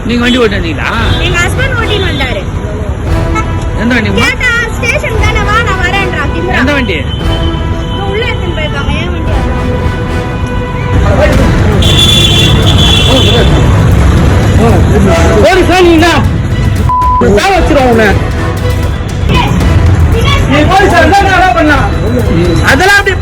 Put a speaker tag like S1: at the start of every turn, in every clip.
S1: நீங்க வண்டி ஓட்டி வந்தீங்களா?
S2: எங்க ஹஸ்பண்ட் ஓட்டிட்டு வந்தாரு.
S1: எந்த வண்டி?
S2: கேட்டா ஸ்டேஷன் தானே வா நான் வரேன்றா.
S1: எந்த வண்டி?
S2: உள்ள எடுத்துட்டு போயிருக்காங்க. ஏன் வண்டி?
S1: ஒரு சாணினா நான் வச்சிருவோம் உன்னை. நீ போய் என்ன பண்ணா அதெல்லாம் அப்படி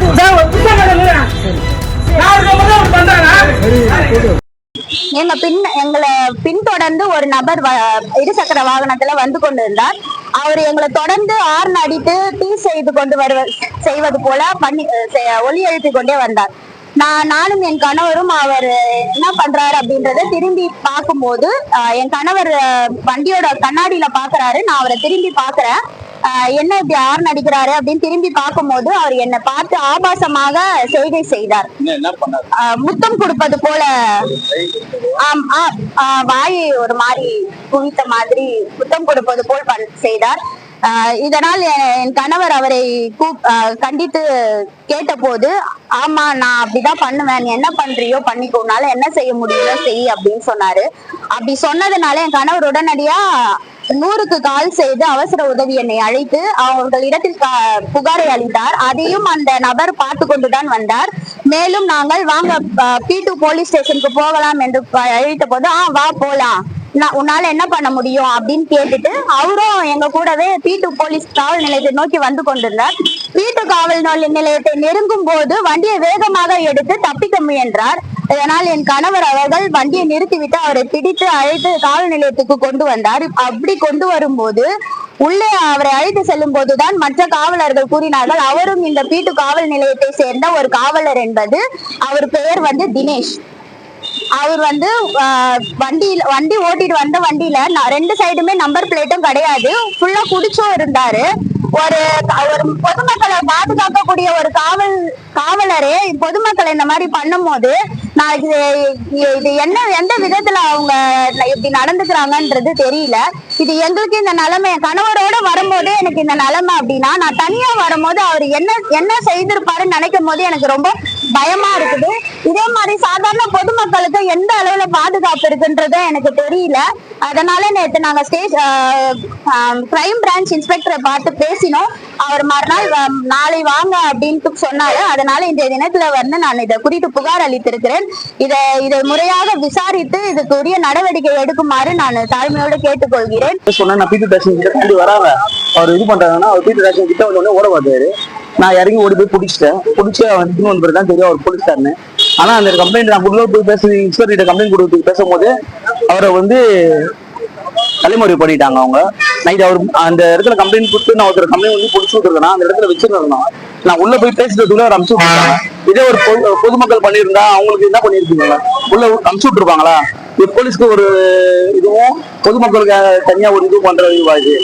S2: எங்களை பின்தொடர்ந்து ஒரு நபர் இருசக்கர வாகனத்துல வந்து கொண்டிருந்தார். அவர் எங்களை தொடர்ந்து ஹார்ன் அடித்து டீ செய்வது போல ஒலி எழுப்பி கொண்டே வந்தார். நானும் என் கணவரும் அவர் என்ன பண்றாரு அப்படின்றத திரும்பி பார்க்கும்போது என் கணவர் வண்டியோட கண்ணாடியில பாக்குறாரு. நான் அவரை திரும்பி பாக்குறேன். என்ன இப்படி ஹார்ன் அடிக்கிறாரு அப்படின்னு திரும்பி பார்க்கும்போது அவர் என்னை பார்த்து ஆபாசமாக செய்கை செய்தார். முத்தம் கொடுப்பது போல வாயை ஒரு மாதிரி குவித்த மாதிரி முத்தம் கொடுப்பது போல் செய்தார். இதனால் என் கணவர் அவரை கண்டித்து கேட்ட போது, ஆமா நான் அப்படிதான் பண்ணுவேன், நீ என்ன பண்றியோ பண்ணிக்கோனால என்ன செய்ய முடியுமோ செய் அப்படின்னு சொன்னாரு. அப்படி சொன்னதுனால என் கணவர் உடனடியா 100க்கு கால் செய்து அவசர உதவி என்னை அழைத்து அவர்களிடத்தில் புகாரை அளித்தார். அதையும் அந்த நபர் பார்த்து கொண்டுதான் வந்தார். மேலும் நாங்கள் வாங்க P2 போலீஸ் ஸ்டேஷனுக்கு போகலாம் என்று அழைத்த போது வா போலாம், உன்னால என்ன பண்ண முடியும் அப்படின்னு கேட்டுட்டு அவரும் எங்க கூடவே P2 போலீஸ் காவல் நிலையத்தை நோக்கி வந்து கொண்டிருந்தார். P2 காவல் நிலையத்தை நெருங்கும் போது வண்டியை வேகமாக எடுத்து தப்பிக்க முயன்றார். இதனால் என் கணவர் அவர்கள் வண்டியை நிறுத்திவிட்டு அவரை பிடித்து அழைத்து காவல் நிலையத்துக்கு கொண்டு வந்தார். அப்படி கொண்டு வரும்போது உள்ளே அவரை அழைத்து செல்லும் போதுதான் மற்ற காவலர்கள் கூறினார்கள், அவரும் இந்த P2 காவல் நிலையத்தை சேர்ந்த ஒரு காவலர் என்பது. அவர் பெயர் வந்து தினேஷ். அவர் வந்து வண்டி ஓட்டிட்டு வந்த வண்டியில 2 சைடுமே நம்பர் பிளேட்டும் கிடையாது, ஃபுல்லா குடிச்சும் இருந்தாரு. ஒரு பொதுமக்களை பாதுகாக்கக்கூடிய ஒரு காவலரே பொதுமக்களை இந்த மாதிரி பண்ணும் போது நான் இது எந்த விதத்துல அவங்க இப்படி நடந்துக்கிறாங்கன்றது தெரியல. இது எங்களுக்கு இந்த நிலைமை, என் கணவரோட வரும்போது எனக்கு இந்த நிலைமை அப்படின்னா நான் தனியா வரும்போது அவர் என்ன செய்திருப்பாருன்னு நினைக்கும் போது எனக்கு ரொம்ப பயமா இருக்குது. இதே மாதிரி சாதாரண பொதுமக்களுக்கு எந்த அளவுல பாதுகாப்பு இருக்குன்றத எனக்கு தெரியல. அதனால நேற்று நாங்க கிரைம் பிரான்ச் இன்ஸ்பெக்டரை பார்த்து பேசினோம். அவர் மறுநாள் நாளை வாங்க அப்படின்னு சொன்னாரு. அதனால இந்த தினத்துல வந்து நான் இதை குறித்து புகார் அளித்திருக்கிறேன். இதை முறையாக விசாரித்து இதுக்குரிய நடவடிக்கை எடுக்குமாறு நான் தாழ்மையோடு கேட்டுக்கொள்கிறேன்.
S3: வராங்க அவர் இது பண்றாங்கன்னா அவர் P2 ஸ்டேஷன் கிட்ட வந்து ஓட பார்த்தாரு. நான் இறங்கி ஓடி போய் பிடிச்சி அவன் வந்து தான் தெரியும் அவர் போலீஸ்காரன்னு. ஆனா அந்த கம்ப்ளைண்ட் நான் உள்ள போய் இன்ஸ்பெக்டர் கம்ப்ளைண்ட் கொடுத்து பேசும்போது அவரை வந்து தலைமுறை பண்ணிட்டாங்க. அவங்க நைட் அவர் அந்த இடத்துல கம்ப்ளைண்ட் கொடுத்து நான் ஒருத்தர் கம்ப்ளைண்ட் வந்து பிடிச்சி விட்டுருக்கேன், அந்த இடத்துல வச்சிருந்தோம். நான் உள்ள போய் பேசுறதுக்குள்ள அவர் அமுச்சு விட்டுருக்காங்க. இதே ஒரு பொதுமக்கள் பண்ணியிருந்தா அவங்களுக்கு என்ன பண்ணிருப்பீங்களா, உள்ள அமுச்சு விட்டுருப்பாங்களா? போலீஸ்க்கு ஒரு இதுவும் பொதுமக்களுக்கு தனியா ஒரு இதுவும் பண்ற இதுவாது.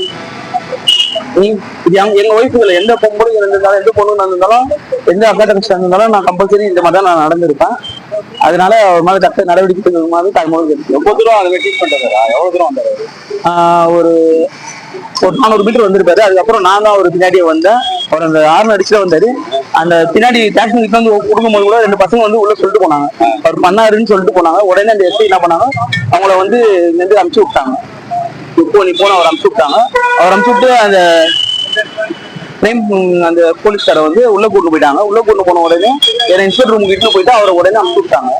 S3: எங்க ஒய்ஃபுகளை எந்த பொம்பளை இருந்தாலும் எந்த பொண்ணு இருந்தாலும் எந்த அக்கா தங்கச்சி இருந்தாலும் நான் கம்பல்சரி இந்த மாதிரி தான் நான் நடந்திருப்பேன். அதனால ஒரு மாதிரி தக்க நடவடிக்கை மாதிரி தாய்மொழி எவ்வளவு தூரம் அதை வெயிட் பண்றாரா? எவ்வளவு தூரம் வந்தாரு? ஒரு 400 மீட்டர் வந்திருப்பாரு. அதுக்கப்புறம் நான் தான் ஒரு பின்னாடியே வந்தேன். அவர் அந்த ஹார்ன் அடிச்சுட்டு வந்தாரு. அந்த பின்னாடி டாக்ஸி வந்து கொடுக்கும்போது கூட 2 பசங்க வந்து உள்ள சொல்லிட்டு போனாங்க, அவர் பண்ணாருன்னு சொல்லிட்டு போனாங்க. உடனே அந்த எஸ்ஐ என்ன பண்ணாங்க, அவங்கள வந்து அனுப்பிச்சு விட்டாங்க. இப்போ நீ போன அவர் அனுப்பிச்சு விட்டாங்க. அவர் அனுப்பிச்சு விட்டு அந்த போலீஸ்காரை வந்து உள்ள கூட்டு போயிட்டாங்க. உள்ள கூட்டு போன உடனே இன்ஸ்பெக்டர் ரூம் கிட்ட போயிட்டு அவரை உடனே அனுப்பிச்சு விட்டாங்க.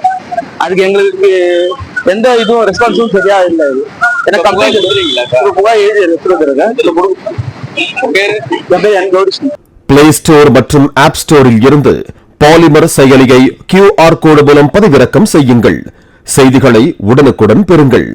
S3: அதுக்கு எங்களுக்கு எந்த இதுவும் ரெஸ்பான்ஸும் சரியா இல்லை. எனக்கு புகார் எழுதி
S4: பிளே ஸ்டோர் மற்றும் ஆப் ஸ்டோரில் இருந்து பாலிமர் செயலியை QR கோடு மூலம் பதிவிறக்கம் செய்யுங்கள். செய்திகளை உடனுக்குடன் பெறுங்கள்.